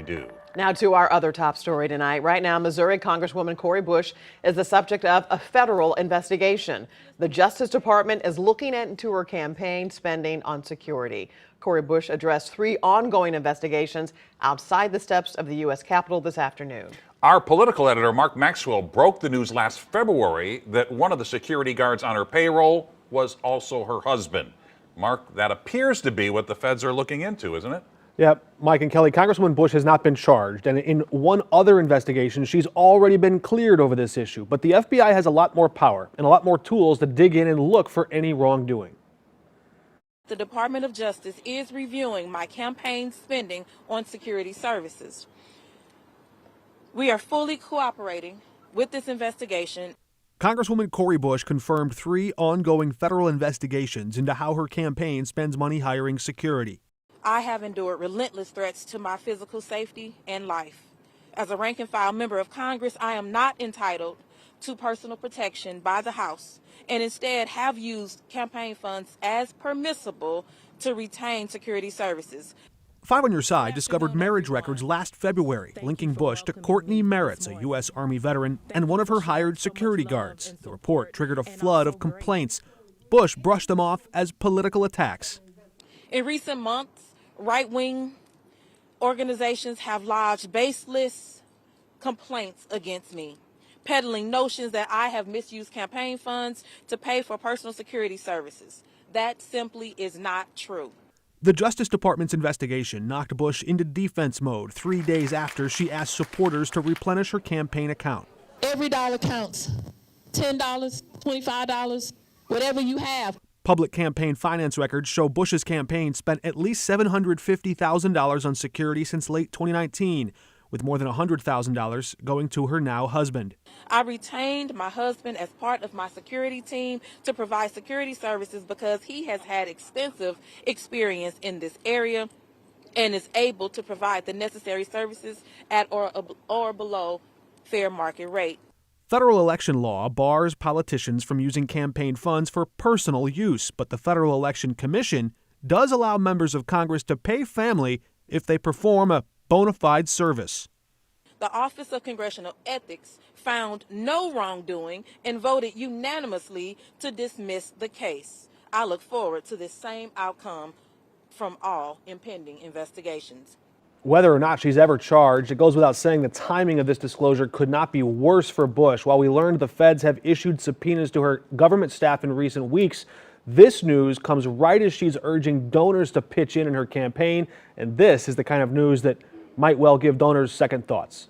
do. Now to our other top story tonight. Right now, Missouri Congresswoman Cori Bush is the subject of a federal investigation. The Justice Department is looking into her campaign spending on security. Cori Bush addressed 3 ongoing investigations outside the steps of the U.S. Capitol this afternoon. Our political editor, Mark Maxwell, broke the news last February that one of the security guards on her payroll was also her husband. Mark, that appears to be what the feds are looking into, isn't it? Yeah, Mike and Kelly, Congresswoman Bush has not been charged, and in one other investigation, she's already been cleared over this issue. But the FBI has a lot more power and a lot more tools to dig in and look for any wrongdoing. The Department of Justice is reviewing my campaign spending on security services. We are fully cooperating with this investigation. Congresswoman Cori Bush confirmed 3 ongoing federal investigations into how her campaign spends money hiring security. I have endured relentless threats to my physical safety and life. As a rank and file member of Congress, I am not entitled to personal protection by the House and instead have used campaign funds as permissible to retain security services. 5 on Your Side discovered marriage records last February linking Bush to Courtney Merritt's, a U.S. Army veteran, and one of her hired security guards. The report triggered a flood of complaints. Bush brushed them off as political attacks. In recent months, right-wing organizations have lodged baseless complaints against me, peddling notions that I have misused campaign funds to pay for personal security services. That simply is not true. The Justice Department's investigation knocked Bush into defense mode 3 days after she asked supporters to replenish her campaign account. Every dollar counts. $10, $25, whatever you have. Public campaign finance records show Bush's campaign spent at least $750,000 on security since late 2019, with more than $100,000 going to her now husband. I retained my husband as part of my security team to provide security services because he has had extensive experience in this area and is able to provide the necessary services at or below fair market rate. Federal election law bars politicians from using campaign funds for personal use, but the Federal Election Commission does allow members of Congress to pay family if they perform a bona fide service. The Office of Congressional Ethics found no wrongdoing and voted unanimously to dismiss the case. I look forward to this same outcome from all impending investigations. Whether or not she's ever charged, it goes without saying the timing of this disclosure could not be worse for Bush. While we learned the feds have issued subpoenas to her government staff in recent weeks, this news comes right as she's urging donors to pitch in her campaign, and this is the kind of news that might well give donors second thoughts.